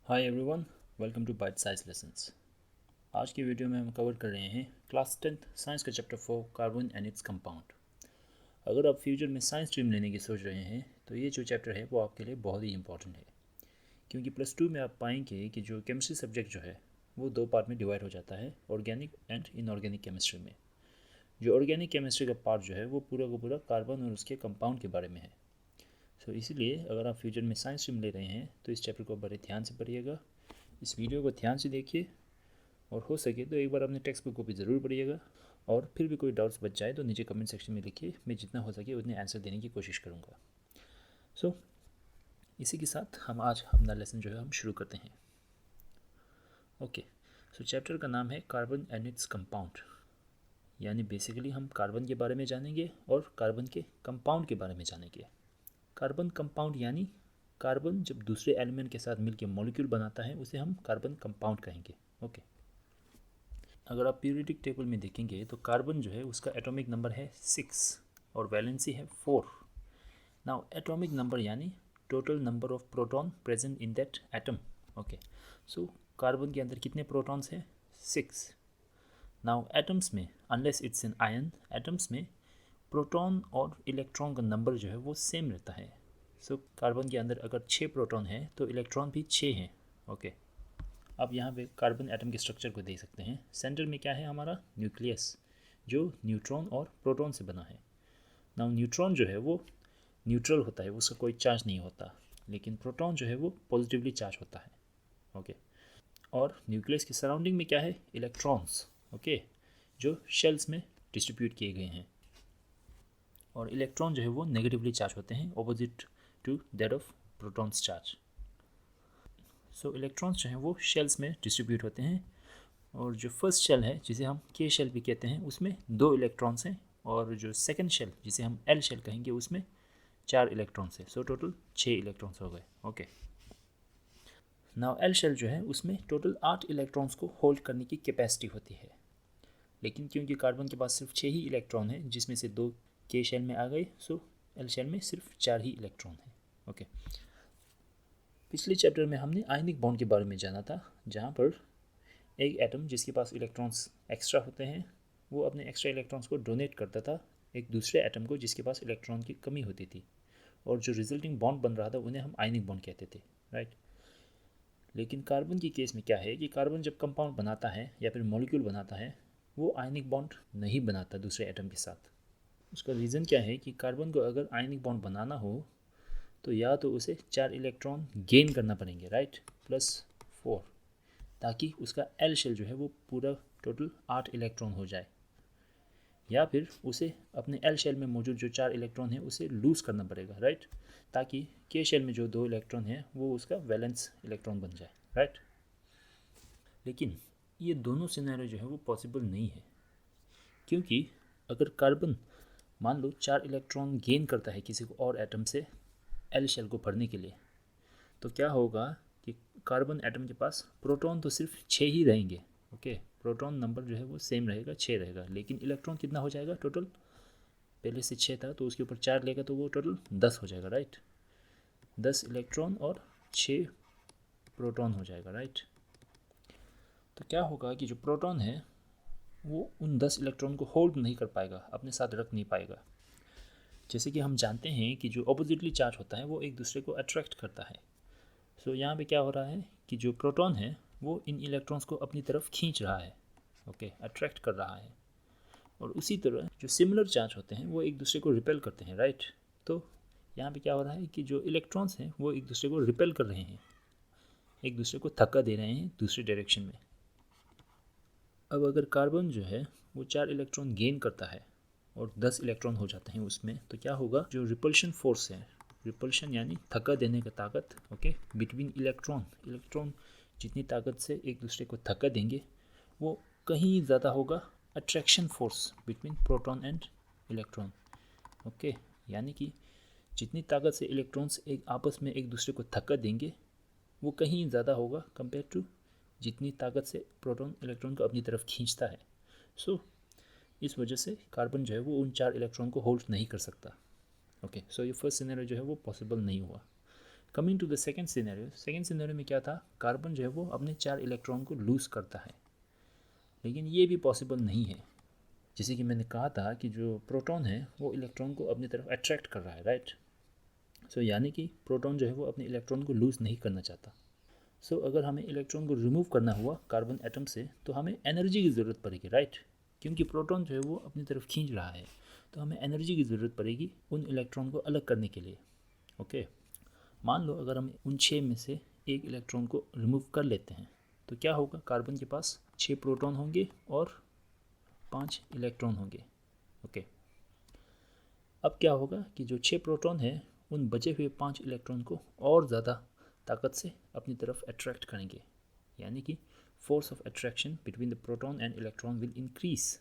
Hi everyone, welcome to bite size lessons. आज की video में हम कवर कर रहे हैं क्लास 10th साइंस का chapter 4 carbon and its compound. अगर आप फ्यूचर में साइंस स्ट्रीम लेने की सोच रहे हैं तो ये जो चैप्टर है वो आपके लिए बहुत ही इंपॉर्टेंट है, क्योंकि +2 में आप पाएंगे कि जो केमिस्ट्री सब्जेक्ट जो है वो दो पार्ट में डिवाइड हो जाता है, ऑर्गेनिक एंड इनऑर्गेनिक केमिस्ट्री में। जो ऑर्गेनिक केमिस्ट्री का पार्ट जो है वो पूरा का पूरा कार्बन और उसके कंपाउंड के बारे में है। सो इसीलिए अगर आप फ्यूचर में साइंस स्ट्रीम ले रहे हैं तो इस चैप्टर को बड़े ध्यान से पढ़िएगा, इस वीडियो को ध्यान से देखिए और हो सके तो एक बार अपने टेक्स्ट बुक को भी ज़रूर पढ़िएगा। और फिर भी कोई डाउट्स बच जाए तो नीचे कमेंट सेक्शन में लिखिए, मैं जितना हो सके उतने आंसर देने की कोशिश करूँगा। सो इसी के साथ हम आज अपना लेसन जो है हम शुरू करते हैं। ओके, सो चैप्टर का नाम है कार्बन एंड इट्स कंपाउंड, यानी बेसिकली हम कार्बन के बारे में जानेंगे और कार्बन के कंपाउंड के बारे में जानेंगे। कार्बन कंपाउंड यानी कार्बन जब दूसरे एलिमेंट के साथ मिलकर मॉलिक्यूल बनाता है उसे हम कार्बन कंपाउंड कहेंगे। ओके, अगर आप पीरियोडिक टेबल में देखेंगे तो कार्बन जो है उसका एटॉमिक नंबर है 6 और वैलेंसी है 4। नाउ एटॉमिक नंबर यानी total number of proton present in that atom. Okay, so carbon के अंदर कितने प्रोटॉन्स हैं? 6। नाउ एटम्स में, unless it's an ion, atoms में प्रोटॉन और इलेक्ट्रॉन का नंबर जो है वो सेम रहता है। सो कार्बन के अंदर अगर 6 प्रोटॉन है तो इलेक्ट्रॉन भी 6 हैं। ओके, अब यहाँ पे कार्बन एटम के स्ट्रक्चर को देख सकते हैं। सेंटर में क्या है? हमारा न्यूक्लियस, जो न्यूट्रॉन और प्रोटॉन से बना है। नाउ न्यूट्रॉन जो है वो न्यूट्रल होता है, उसका कोई चार्ज नहीं होता, लेकिन प्रोटॉन जो है वो पॉजिटिवली चार्ज होता है। ओके, और न्यूक्लियस के सराउंडिंग में क्या है? इलेक्ट्रॉन्स। ओके, जो शेल्स में डिस्ट्रीब्यूट किए गए हैं। और इलेक्ट्रॉन जो है वो नेगेटिवली चार्ज होते हैं, opposite to that of protons charge. So electrons जो हैं वो शेल्स में डिस्ट्रीब्यूट होते हैं, और जो फर्स्ट शेल है जिसे हम के शेल भी कहते हैं उसमें 2 इलेक्ट्रॉन्स हैं, और जो सेकंड शेल जिसे हम एल शेल कहेंगे उसमें 4 इलेक्ट्रॉन्स हैं। सो टोटल 6 इलेक्ट्रॉन्स हो गए। ओके, नाउ एल शेल जो है उसमें टोटल 8 इलेक्ट्रॉन्स को होल्ड करने की कैपेसिटी होती है, लेकिन क्योंकि कार्बन के पास सिर्फ 6 ही इलेक्ट्रॉन है जिसमें से 2 के शेल में आ गए, सो एल शेल में सिर्फ 4 ही इलेक्ट्रॉन है। ओके, पिछले चैप्टर में हमने आयनिक बॉन्ड के बारे में जाना था, जहाँ पर एक एटम जिसके पास इलेक्ट्रॉन्स एक्स्ट्रा होते हैं वो अपने एक्स्ट्रा इलेक्ट्रॉन्स को डोनेट करता था एक दूसरे एटम को जिसके पास इलेक्ट्रॉन की कमी होती थी, और जो रिजल्टिंग बॉन्ड बन रहा था उन्हें हम आयनिक बॉन्ड कहते थे, राइट। लेकिन कार्बन की केस में क्या है कि कार्बन जब कंपाउंड बनाता है या फिर मॉलिक्यूल बनाता है वो आयनिक बॉन्ड नहीं बनाता दूसरे एटम के साथ। उसका रीज़न क्या है कि कार्बन को अगर आयनिक बॉन्ड बनाना हो तो या तो उसे 4 इलेक्ट्रॉन गेन करना पड़ेंगे, राइट, +4, ताकि उसका एल शेल जो है वो पूरा टोटल 8 इलेक्ट्रॉन हो जाए, या फिर उसे अपने एल शेल में मौजूद जो 4 इलेक्ट्रॉन है उसे लूज़ करना पड़ेगा, राइट, ताकि के शेल में जो 2 इलेक्ट्रॉन है वो उसका वैलेंस इलेक्ट्रॉन बन जाए, राइट। लेकिन ये दोनों सिनेरियो जो है वो पॉसिबल नहीं है, क्योंकि अगर कार्बन मान लो 4 इलेक्ट्रॉन गेन करता है किसी को और एटम से एल शेल को भरने के लिए, तो क्या होगा कि कार्बन एटम के पास प्रोटॉन तो सिर्फ 6 ही रहेंगे। ओके, प्रोटॉन नंबर जो है वो सेम रहेगा, 6 रहेगा, लेकिन इलेक्ट्रॉन कितना हो जाएगा टोटल? पहले से 6 था तो उसके ऊपर 4 लेगा तो वो टोटल 10 हो जाएगा, राइट। 10 इलेक्ट्रॉन और 6 प्रोटॉन हो जाएगा, राइट। तो क्या होगा कि जो प्रोटॉन है वो उन 10 इलेक्ट्रॉन को होल्ड नहीं कर पाएगा, अपने साथ रख नहीं पाएगा। जैसे कि हम जानते हैं कि जो अपोजिटली चार्ज होता है वो एक दूसरे को अट्रैक्ट करता है। सो यहाँ पे क्या हो रहा है कि जो प्रोटॉन है वो इन इलेक्ट्रॉन्स को अपनी तरफ खींच रहा है, ओके, अट्रैक्ट कर रहा है। और उसी तरह जो सिमिलर चार्ज होते हैं वो एक दूसरे को रिपेल करते हैं, राइट। तो यहाँ पे क्या हो रहा है कि जो इलेक्ट्रॉन्स हैं वो एक दूसरे को रिपेल कर रहे हैं, एक दूसरे को धक्का दे रहे हैं दूसरी डायरेक्शन में। अब अगर कार्बन जो है वो 4 इलेक्ट्रॉन गेन करता है और 10 इलेक्ट्रॉन हो जाते हैं उसमें, तो क्या होगा, जो रिपल्शन फोर्स है, रिपल्शन यानी धक्का देने का ताकत, ओके, बिटवीन इलेक्ट्रॉन जितनी ताकत से एक दूसरे को धक्का देंगे वो कहीं ज़्यादा होगा attraction force between proton and electron. Okay, यानी कि जितनी ताकत से इलेक्ट्रॉन्स एक आपस में एक दूसरे को धक्का देंगे वो कहीं ज़्यादा होगा कंपेयर टू जितनी ताकत से प्रोटॉन इलेक्ट्रॉन को अपनी तरफ खींचता है। सो इस वजह से कार्बन जो है वो उन 4 इलेक्ट्रॉन को होल्ड नहीं कर सकता। ओके, सो ये फर्स्ट सिनेरियो जो है वो पॉसिबल नहीं हुआ। Coming to the second scenario में क्या था, कार्बन जो है वो अपने 4 इलेक्ट्रॉन को लूज़ करता है, लेकिन ये भी पॉसिबल नहीं है। जैसे कि मैंने कहा था कि जो प्रोटॉन है वो इलेक्ट्रॉन को अपनी तरफ अट्रैक्ट कर रहा है, राइट। सो यानी कि प्रोटॉन जो है वो अपने इलेक्ट्रॉन को लूज़ नहीं करना चाहता। सो अगर हमें इलेक्ट्रॉन को रिमूव करना हुआ कार्बन एटम से तो हमें एनर्जी की ज़रूरत पड़ेगी, राइट। क्योंकि प्रोटॉन जो है वो अपनी तरफ खींच रहा है, तो हमें एनर्जी की ज़रूरत पड़ेगी उन इलेक्ट्रॉन को अलग करने के लिए। ओके, मान लो अगर हम उन 6 में से एक इलेक्ट्रॉन को रिमूव कर लेते हैं तो क्या होगा, कार्बन के पास 6 प्रोटॉन होंगे और 5 इलेक्ट्रॉन होंगे। ओके, अब क्या होगा कि जो 6 प्रोटॉन है उन बचे हुए 5 इलेक्ट्रॉन को और ज़्यादा ताकत से अपनी तरफ अट्रैक्ट करेंगे, यानी कि force of attraction between the proton and electron will increase.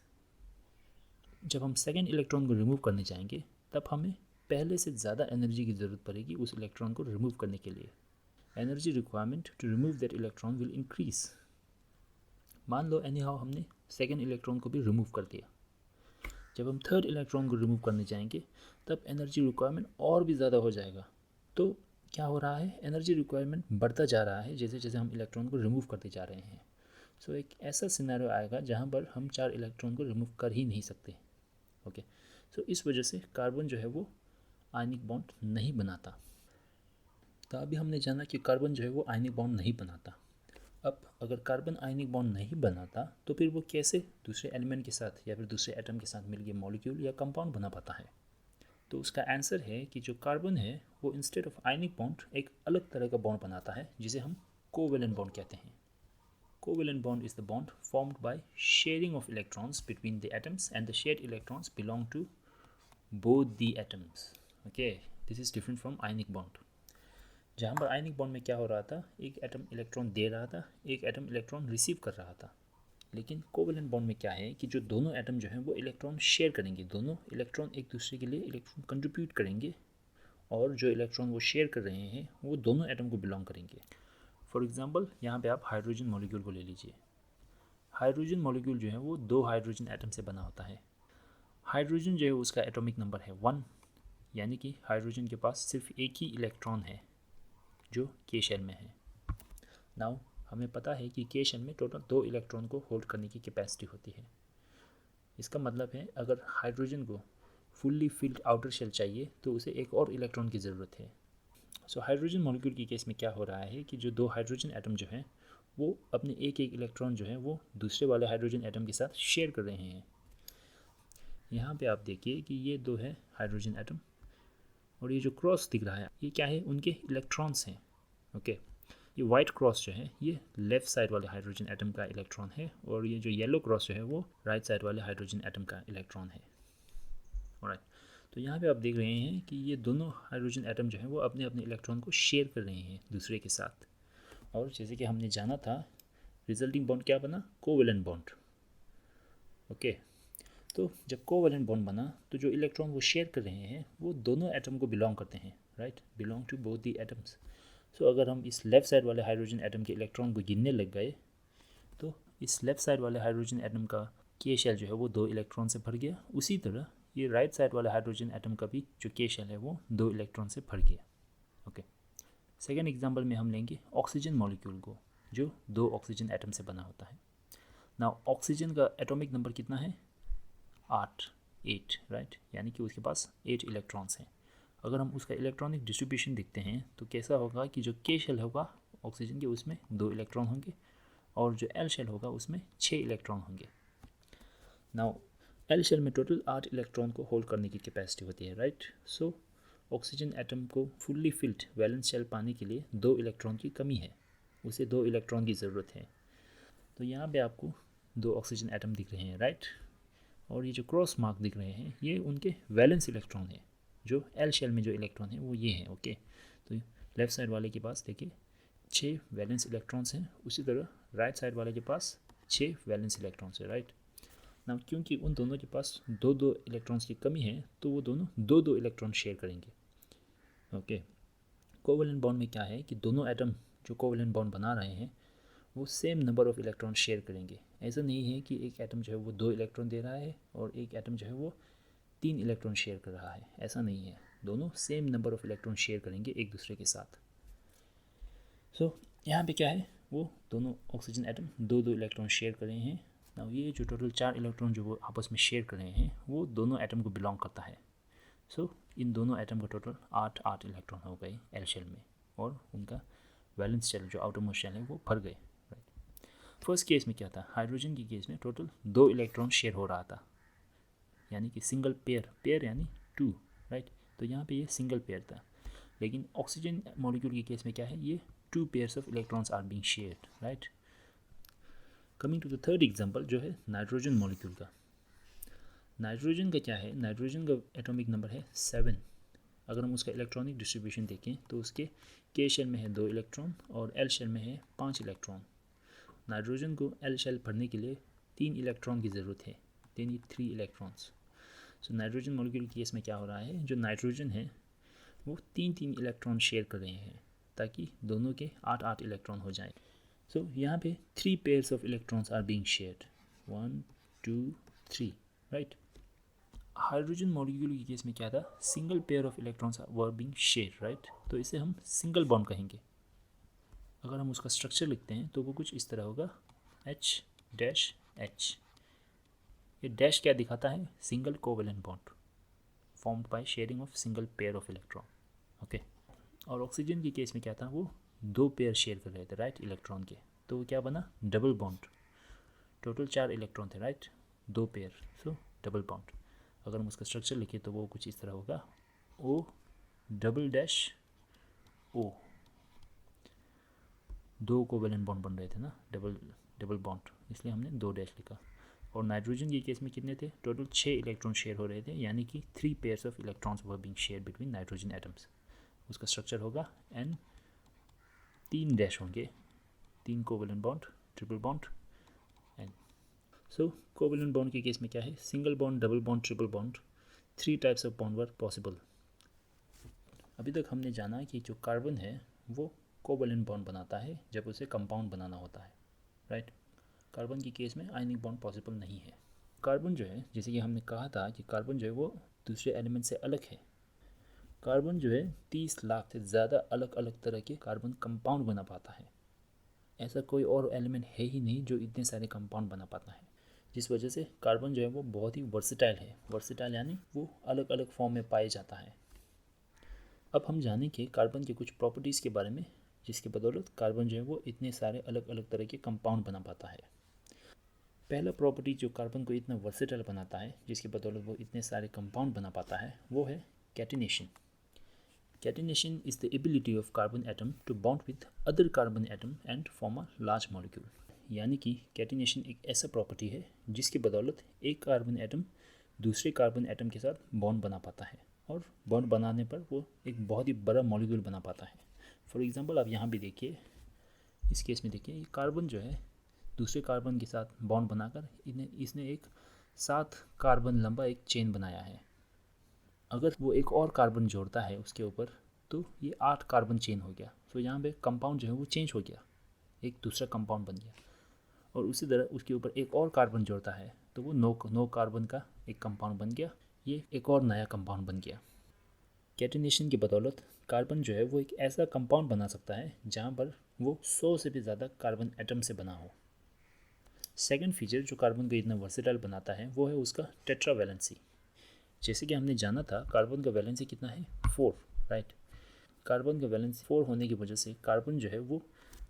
जब हम सेकेंड इलेक्ट्रॉन को रिमूव करने जाएंगे तब हमें पहले से ज़्यादा एनर्जी की ज़रूरत पड़ेगी उस इलेक्ट्रॉन को रिमूव करने के लिए। Energy requirement to remove that electron will increase. मान लो एनी हाउ हमने सेकेंड इलेक्ट्रॉन को भी रिमूव कर दिया, जब हम थर्ड इलेक्ट्रॉन को रिमूव करने जाएंगे तब एनर्जी रिक्वायरमेंट और भी ज़्यादा हो जाएगा। तो क्या हो रहा है, एनर्जी रिक्वायरमेंट बढ़ता जा रहा है जैसे जैसे हम इलेक्ट्रॉन को रिमूव करते जा रहे हैं। सो एक ऐसा सिनेरियो आएगा जहाँ पर हम 4 इलेक्ट्रॉन को रिमूव कर ही नहीं सकते। ओके, सो इस वजह से कार्बन जो है वो आयनिक बॉन्ड नहीं बनाता। तो अभी हमने जाना कि कार्बन जो है वो आयनिक बॉन्ड नहीं बनाता। अब अगर कार्बन आयनिक बॉन्ड नहीं बनाता तो फिर वो कैसे दूसरे एलिमेंट के साथ या फिर दूसरे एटम के साथ मिलकर मॉलिक्यूल या कंपाउंड बना पाता है। तो उसका आंसर है कि जो कार्बन है वो इंस्टेड ऑफ आयनिक बॉन्ड एक अलग तरह का बॉन्ड बनाता है जिसे हम कोवेलेंट बॉन्ड कहते हैं। Covalent bond is the bond formed by sharing of electrons between the atoms and the shared electrons belong to both the atoms. Okay, this is different from ionic bond. जहाँ पर ionic bond में क्या हो रहा था, एक atom electron दे रहा था, एक एटम इलेक्ट्रॉन रिसीव कर रहा था। लेकिन कोवेलेंट बॉन्ड में क्या है कि जो दोनों एटम जो हैं वो इलेक्ट्रॉन शेयर करेंगे, दोनों इलेक्ट्रॉन एक दूसरे के लिए इलेक्ट्रॉन कंट्रीब्यूट करेंगे, और जो इलेक्ट्रॉन वो शेयर कर रहे हैं वो दोनों एटम को बिलोंग करेंगे। फॉर एग्जांपल यहाँ पे आप हाइड्रोजन मॉलिक्यूल को ले लीजिए। हाइड्रोजन मॉलिक्यूल जो है वो 2 हाइड्रोजन एटम से बना होता है। हाइड्रोजन जो है उसका एटॉमिक नंबर है 1, यानी कि हाइड्रोजन के पास सिर्फ एक ही इलेक्ट्रॉन है जो के शेल में है। नाउ हमें पता है कि के शेल में टोटल 2 इलेक्ट्रॉन को होल्ड करने की कैपेसिटी होती है। इसका मतलब है अगर हाइड्रोजन को फुल्ली फिल्ड आउटर शेल चाहिए तो उसे एक और इलेक्ट्रॉन की ज़रूरत है। सो हाइड्रोजन मॉलिक्यूल की केस में क्या हो रहा है कि जो 2 हाइड्रोजन एटम जो हैं वो अपने एक एक इलेक्ट्रॉन जो है वो दूसरे वाले हाइड्रोजन एटम के साथ शेयर कर रहे हैं। यहाँ पे आप देखिए कि ये 2 है हाइड्रोजन एटम, और ये जो क्रॉस दिख रहा है ये क्या है, उनके इलेक्ट्रॉन्स हैं। ओके, ये वाइट क्रॉस जो है ये लेफ़्ट साइड वाले हाइड्रोजन एटम का इलेक्ट्रॉन है, और ये जो येलो क्रॉस जो है वो राइट साइड वाले हाइड्रोजन एटम का इलेक्ट्रॉन है। ऑलराइट, तो यहाँ पे आप देख रहे हैं कि ये दोनों हाइड्रोजन एटम जो है वो अपने अपने इलेक्ट्रॉन को शेयर कर रहे हैं दूसरे के साथ। और जैसे कि हमने जाना था रिजल्टिंग बॉन्ड क्या बना, कोवेलेंट बॉन्ड। ओके, तो जब कोवेलेंट बॉन्ड बना तो जो इलेक्ट्रॉन वो शेयर कर रहे हैं वो दोनों एटम को बिलोंग करते हैं, right, belong to both the atoms. So अगर हम इस लेफ़्ट साइड वाले हाइड्रोजन एटम के इलेक्ट्रॉन को गिनने लग गए तो इस लेफ़्ट साइड वाले हाइड्रोजन एटम का के शेल जो है वो 2 इलेक्ट्रॉन से भर गया। उसी तरह ये राइट साइड वाला हाइड्रोजन एटम का भी जो के शेल है वो 2 इलेक्ट्रॉन से भर गया। ओके, सेकेंड एग्जाम्पल में हम लेंगे ऑक्सीजन मॉलिक्यूल को जो 2 ऑक्सीजन एटम से बना होता है। ना ऑक्सीजन का एटॉमिक नंबर कितना है, 8, राइट, यानी कि उसके पास 8 इलेक्ट्रॉन्स हैं। अगर हम उसका इलेक्ट्रॉनिक डिस्ट्रीब्यूशन देखते हैं तो कैसा होगा कि जो के शेल होगा ऑक्सीजन के उसमें 2 इलेक्ट्रॉन होंगे, और जो एल शेल होगा उसमें 6 इलेक्ट्रॉन होंगे। नाउ एल शेल में टोटल 8 इलेक्ट्रॉन को होल्ड करने की कैपेसिटी होती है, राइट। सो ऑक्सीजन एटम को फुल्ली फिल्ड वैलेंस शेल पाने के लिए 2 इलेक्ट्रॉन की कमी है, उसे 2 इलेक्ट्रॉन की ज़रूरत है। तो यहाँ पे आपको 2 ऑक्सीजन एटम दिख रहे हैं, राइट, और ये जो क्रॉस मार्क दिख रहे हैं ये उनके वैलेंस इलेक्ट्रॉन है। जो एल शेल में जो इलेक्ट्रॉन है वो ये है। ओके, तो लेफ़्ट साइड वाले के पास देखिए 6 वैलेंस इलेक्ट्रॉन्स हैं, उसी तरह राइट साइड वाले के पास 6 वैलेंस इलेक्ट्रॉन्स है, राइट। ना क्योंकि उन दोनों के पास 2-2 इलेक्ट्रॉन्स की कमी है तो वो दोनों 2-2 इलेक्ट्रॉन शेयर करेंगे। ओके, कोवेलेंट बॉन्ड में क्या है कि दोनों एटम जो कोवेलेंट बॉन्ड बना रहे हैं वो same number of electron share करेंगे। ऐसा नहीं है कि एक एटम जो है वो 2 इलेक्ट्रॉन दे रहा है और एक एटम जो है वो 3 इलेक्ट्रॉन शेयर कर रहा है, ऐसा नहीं है। दोनों same number of electron share करेंगे एक दूसरे के साथ। यहाँ पे क्या है, वो दोनों ऑक्सीजन एटम दो दो इलेक्ट्रॉन शेयर कर रहे हैं। नाउ ये जो टोटल 4 इलेक्ट्रॉन जो वो आपस में शेयर कर रहे हैं वो दोनों एटम को बिलोंग करता है। इन दोनों एटम का टोटल 8 इलेक्ट्रॉन हो गए एल शेल में, और उनका वैलेंस शेल जो आउटर मोस्ट शेल है वो भर गए। फर्स्ट केस में क्या था, हाइड्रोजन की केस में टोटल 2 इलेक्ट्रॉन शेयर हो रहा था, यानी कि सिंगल पेयर यानी 2, राइट। तो यहाँ पे ये सिंगल पेयर था। लेकिन ऑक्सीजन मॉलिक्यूल की केस में क्या है, ये 2 pairs of electrons are being shared, right. Coming to the third example जो है नाइट्रोजन मॉलिक्यूल का। नाइट्रोजन का क्या है, नाइट्रोजन का एटॉमिक नंबर है 7। अगर हम उसका इलेक्ट्रॉनिक डिस्ट्रीब्यूशन देखें तो उसके के शेल में है 2 इलेक्ट्रॉन और एल शेल में है 5 इलेक्ट्रॉन। नाइट्रोजन को एल शेल भरने के लिए 3 इलेक्ट्रॉन की ज़रूरत है, they need 3 electrons. So nitrogen molecule की केस में क्या हो रहा है, जो नाइट्रोजन है वो 3 इलेक्ट्रॉन शेयर कर रहे हैं ताकि दोनों के 8 इलेक्ट्रॉन हो जाए। यहाँ पे 3 pairs of electrons are being shared, 1 2 3, right. Hydrogen molecule की केस में क्या था, single pair of electrons were being share, right. तो इसे हम सिंगल बॉन्ड कहेंगे। अगर हम उसका स्ट्रक्चर लिखते हैं तो वो कुछ इस तरह होगा, H-H। ये डैश क्या दिखाता है, single covalent bond formed by sharing of single pair of electron, okay. और ऑक्सीजन की केस में क्या था, वो 2 पेयर शेयर कर रहे थे, राइट, इलेक्ट्रॉन के। तो वो क्या बना, डबल बॉन्ड। टोटल 4 इलेक्ट्रॉन थे, राइट, 2 पेयर, सो डबल बॉन्ड। अगर हम उसका स्ट्रक्चर लिखें तो वो कुछ इस तरह होगा, O double dash O। 2 covalent bond बन रहे थे ना, डबल बॉन्ड, इसलिए हमने 2 डैश लिखा। और नाइट्रोजन के केस में कितने थे, टोटल 6 इलेक्ट्रॉन शेयर हो रहे थे, यानी कि 3 pairs of electrons were being share between nitrogen atoms. उसका स्ट्रक्चर होगा N, 3 डैश होंगे, 3 covalent bond, triple bond, N। Covalent bond के केस में क्या है, single bond, double bond, triple bond, 3 types of bond were possible. अभी तक हमने जाना कि जो कार्बन है वो कोवेलेंट बॉन्ड बनाता है जब उसे कंपाउंड बनाना होता है, राइट। कार्बन की केस में आयनिक बॉन्ड पॉसिबल नहीं है। कार्बन जो है, जैसे कि हमने कहा था कि कार्बन जो है वो दूसरे एलिमेंट से अलग है। कार्बन जो है 30 लाख से ज़्यादा अलग अलग तरह के कार्बन कंपाउंड बना पाता है। ऐसा कोई और एलिमेंट है ही नहीं जो इतने सारे कंपाउंड बना पाता है, जिस वजह से कार्बन जो है वो बहुत ही वर्सेटाइल है। वर्सेटाइल यानी वो अलग अलग फॉर्म में पाया जाता है। अब हम जानेंगे कार्बन के कुछ प्रॉपर्टीज़ के बारे में, जिसके बदौलत कार्बन जो है वो इतने सारे अलग अलग तरह के कंपाउंड बना पाता है। पहला प्रॉपर्टी जो कार्बन को इतना वर्सेटाइल बनाता है, जिसकी बदौलत वो इतने सारे कंपाउंड बना पाता है, वो है catenation. Catenation is the ability of carbon atom to bond with other carbon atom and form a large molecule. यानी कि कैटिनेशन एक ऐसा प्रॉपर्टी है जिसकी बदौलत एक कार्बन एटम दूसरे कार्बन एटम के साथ बॉन्ड बना पाता है, और बॉन्ड बनाने पर वो एक बहुत ही बड़ा मॉलिक्यूल बना पाता है। फॉर एग्जांपल आप यहाँ भी देखिए, इस केस में देखिए, कार्बन जो है दूसरे कार्बन के साथ बॉन्ड बनाकर इसने एक 7 कार्बन लंबा एक चेन बनाया है। अगर वो एक और कार्बन जोड़ता है उसके ऊपर तो ये 8 कार्बन चेन हो गया। तो यहाँ पे कंपाउंड जो है वो चेंज हो गया, एक दूसरा कंपाउंड बन गया। और उसी तरह उसके ऊपर एक और कार्बन जोड़ता है तो वो 9 कार्बन का एक कंपाउंड बन गया, ये एक और नया कंपाउंड बन गया। कैटिनेशन की बदौलत कार्बन जो है वो एक ऐसा कंपाउंड बना सकता है जहाँ पर वो 100 से भी ज़्यादा कार्बन एटम से बना हो। सेकंड फीचर जो कार्बन को इतना वर्सेटाइल बनाता है वो है उसका टेट्रावैलेंसी। जैसे कि हमने जाना था कार्बन का वैलेंसी कितना है, 4, राइट। कार्बन का वैलेंसी 4 होने की वजह से कार्बन जो है वो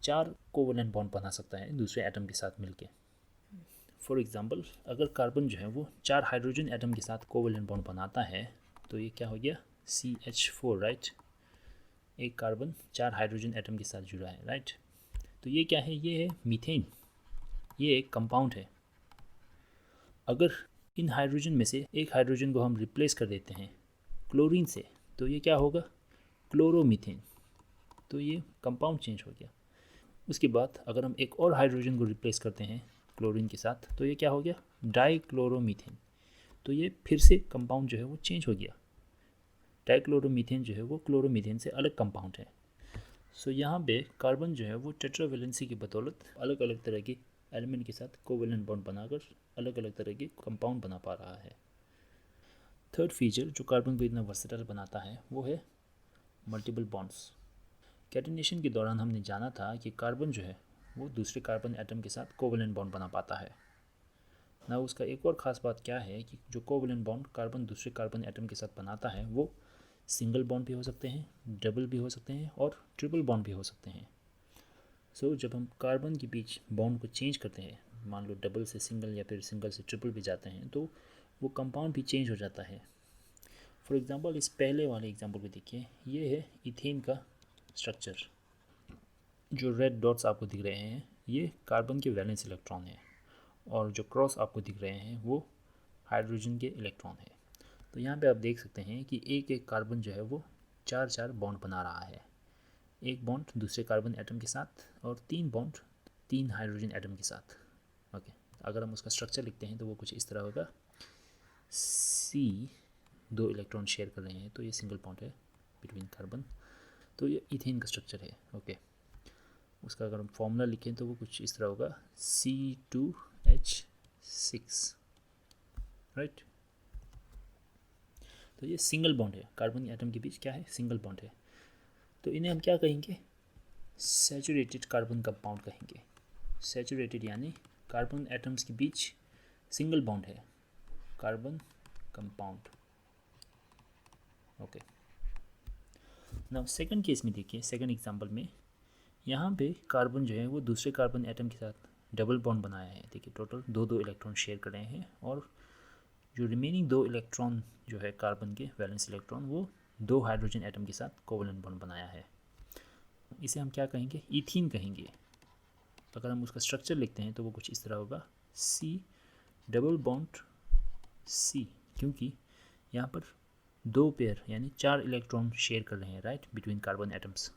4 कोवेलेंट बॉन्ड बना सकता है दूसरे एटम के साथ मिलके। फॉर एग्जांपल अगर कार्बन जो है वो 4 हाइड्रोजन एटम के साथ कोवेलेंट बॉन्ड बनाता है तो ये क्या हो गया, CH4, राइट। एक कार्बन 4 हाइड्रोजन एटम के साथ जुड़ा है, राइट। तो ये क्या है, ये है मीथेन, ये एक कंपाउंड है। अगर इन हाइड्रोजन में से एक हाइड्रोजन को हम रिप्लेस कर देते हैं क्लोरीन से तो ये क्या होगा, क्लोरोमीथेन। तो ये कंपाउंड चेंज हो गया। उसके बाद अगर हम एक और हाइड्रोजन को रिप्लेस करते हैं क्लोरीन के साथ तो ये क्या हो गया, डाइक्लोरोमीथेन। तो ये फिर से कंपाउंड जो है वो चेंज हो गया। डाइक्लोरोमीथेन जो है वो क्लोरोमीथेन से अलग कंपाउंड है। सो यहाँ पे कार्बन जो है वो टेट्रावैलेंसी की बदौलत अलग अलग तरह के एलिमेंट के साथ कोवेलेंट बॉन्ड बनाकर अलग अलग तरह के कंपाउंड बना पा रहा है। थर्ड फीचर जो कार्बन को इतना वर्सेटाइल बनाता है वो है मल्टीपल बॉन्ड्स। कैटेनेशन के दौरान हमने जाना था कि कार्बन जो है वो दूसरे कार्बन एटम के साथ कोवेलेंट बॉन्ड बना पाता है ना। उसका एक और ख़ास बात क्या है कि जो कोवेलेंट बॉन्ड कार्बन दूसरे कार्बन एटम के साथ बनाता है वो सिंगल बॉन्ड भी हो सकते हैं, डबल भी हो सकते हैं और ट्रिपल बॉन्ड भी हो सकते हैं। सो जब हम कार्बन के बीच बॉन्ड को चेंज करते हैं, मान लो डबल से सिंगल या फिर सिंगल से ट्रिपल भी जाते हैं, तो वो कंपाउंड भी चेंज हो जाता है। फॉर एग्जांपल इस पहले वाले एग्जांपल को देखिए, ये है इथेन का स्ट्रक्चर। जो रेड डॉट्स आपको दिख रहे हैं ये कार्बन के वैलेंस इलेक्ट्रॉन है और जो क्रॉस आपको दिख रहे हैं वो हाइड्रोजन के इलेक्ट्रॉन है। तो यहाँ पे आप देख सकते हैं कि एक एक कार्बन जो है वो 4 बॉन्ड बना रहा है, एक बॉन्ड दूसरे कार्बन एटम के साथ और 3 बॉन्ड 3 हाइड्रोजन एटम के साथ। ओके, अगर हम उसका स्ट्रक्चर लिखते हैं तो वो कुछ इस तरह होगा। C 2 इलेक्ट्रॉन शेयर कर रहे हैं तो ये सिंगल बॉन्ड है बिटवीन कार्बन, तो ये इथेन का स्ट्रक्चर है। ओके, उसका अगर हम फॉर्मूला लिखें तो वो कुछ इस तरह होगा C2H6, राइट। तो ये सिंगल बॉन्ड है, कार्बन एटम के बीच क्या है, सिंगल बॉन्ड है। तो इन्हें हम क्या कहेंगे, सैचुरेटेड कार्बन कंपाउंड कहेंगे। सैचुरेटेड यानी कार्बन एटम्स के बीच सिंगल बॉन्ड है, carbon compound. Okay, now second case में देखिए, सेकंड एग्जांपल में यहाँ पे कार्बन जो है वो दूसरे कार्बन एटम के साथ डबल बॉन्ड बनाया है। देखिए टोटल 2 इलेक्ट्रॉन शेयर कर रहे हैं और जो रिमेनिंग 2 इलेक्ट्रॉन जो है कार्बन के वैलेंस इलेक्ट्रॉन वो 2 हाइड्रोजन एटम के साथ कोवेलेंट बॉन्ड बनाया है। इसे हम क्या कहेंगे, इथीन कहेंगे। अगर हम उसका स्ट्रक्चर लिखते हैं तो वो कुछ इस तरह होगा C डबल बॉन्ड C, क्योंकि यहाँ पर 2 पेयर यानी 4 इलेक्ट्रॉन शेयर कर रहे हैं, राइट, बिटवीन कार्बन एटम्स,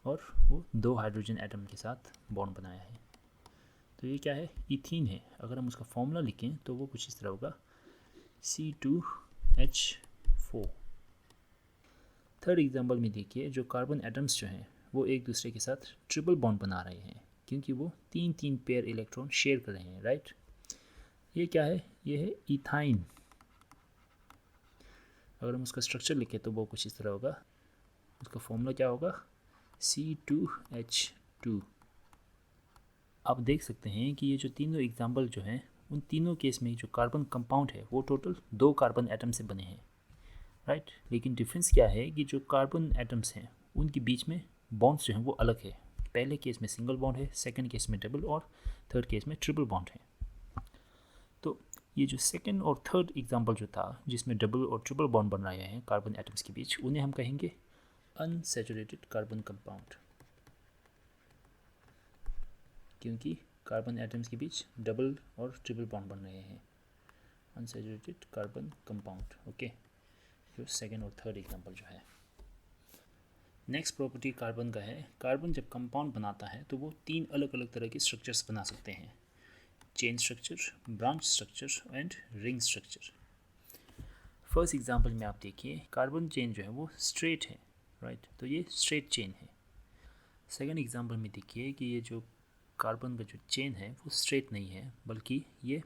और वो 2 हाइड्रोजन एटम के साथ बॉन्ड बनाया है। तो ये क्या है, इथीन है। अगर हम उसका फॉर्मूला लिखें तो वो कुछ इस तरह होगा C2H4। थर्ड एग्जांपल में देखिए, जो कार्बन एटम्स जो हैं वो एक दूसरे के साथ ट्रिपल बॉन्ड बना रहे हैं क्योंकि वो 3 पेयर इलेक्ट्रॉन शेयर कर रहे हैं, राइट। ये क्या है, ये है इथाइन। अगर हम उसका स्ट्रक्चर लिखें तो वो कुछ इस तरह होगा, उसका फॉर्मूला क्या होगा C2H2। आप देख सकते हैं कि ये जो तीनों एग्जाम्पल जो हैं उन तीनों केस में जो कार्बन कंपाउंड है वो टोटल 2 कार्बन एटम से बने हैं, राइट। लेकिन डिफरेंस क्या है कि जो कार्बन एटम्स हैं उनके बीच में बॉन्ड्स जो हैं वो अलग है। पहले केस में सिंगल बॉन्ड है, सेकंड केस में डबल और थर्ड केस में ट्रिपल बॉन्ड है। तो ये जो सेकंड और थर्ड एग्जांपल जो था जिसमें डबल और ट्रिपल बॉन्ड बन रहे हैं कार्बन एटम्स के बीच, उन्हें हम कहेंगे अनसैचुरेटेड कार्बन कंपाउंड, क्योंकि कार्बन एटम्स के बीच डबल और ट्रिपल बॉन्ड बन रहे हैं। Unsaturated carbon compound. ओके, जो सेकंड और थर्ड एग्जांपल जो है। नेक्स्ट प्रॉपर्टी कार्बन का है, कार्बन जब कंपाउंड बनाता है तो वो 3 अलग अलग तरह के स्ट्रक्चर्स बना सकते हैं, chain structure, branch structure and ring structure. First example में आप देखिए कार्बन चेन जो है वो स्ट्रेट है, राइट, तो ये स्ट्रेट चेन है। सेकंड एग्जांपल में देखिए कि ये जो कार्बन का जो चेन है वो स्ट्रेट नहीं है बल्कि ये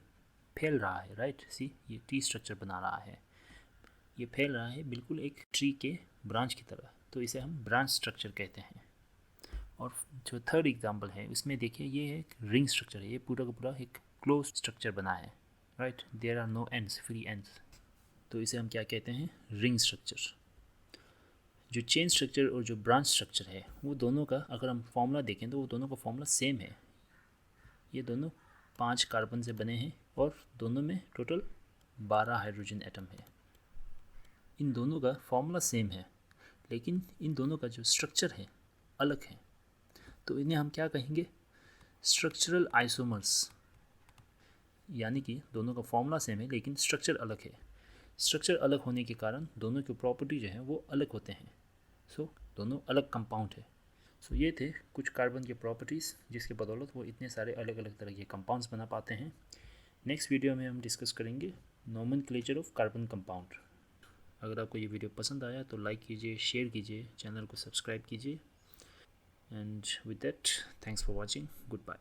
फैल रहा है, राइट। सी, ये टी स्ट्रक्चर बना रहा है, ये फैल रहा है बिल्कुल एक ट्री के ब्रांच की तरह, तो इसे हम ब्रांच स्ट्रक्चर कहते हैं। और जो थर्ड एग्जांपल है उसमें देखिए ये एक रिंग स्ट्रक्चर है, ये पूरा का पूरा एक क्लोज स्ट्रक्चर बना है, right, there are no ends, free ends, तो इसे हम क्या कहते हैं, रिंग स्ट्रक्चर। जो चेन स्ट्रक्चर और जो ब्रांच स्ट्रक्चर है वो दोनों का अगर हम फॉर्मूला देखें तो वो दोनों का फॉर्मूला सेम है। ये दोनों 5 कार्बन से बने हैं और दोनों में टोटल 12 हाइड्रोजन एटम है। इन दोनों का फॉर्मूला सेम है लेकिन इन दोनों का जो स्ट्रक्चर है अलग है, तो इन्हें हम क्या कहेंगे, स्ट्रक्चरल आइसोमर्स। यानी कि दोनों का फॉर्मूला सेम है लेकिन स्ट्रक्चर अलग है। स्ट्रक्चर अलग होने के कारण दोनों के प्रॉपर्टी जो है वो अलग होते हैं, सो दोनों अलग कंपाउंड है। सो ये थे कुछ कार्बन के प्रॉपर्टीज़ जिसके बदौलत वो इतने सारे अलग अलग तरह के कंपाउंड्स बना पाते हैं। नेक्स्ट वीडियो में हम डिस्कस करेंगे नोमेनक्लेचर ऑफ कार्बन कंपाउंड। अगर आपको ये वीडियो पसंद आया तो लाइक कीजिए, शेयर कीजिए, चैनल को सब्सक्राइब कीजिए, and with that thanks for watching, good bye.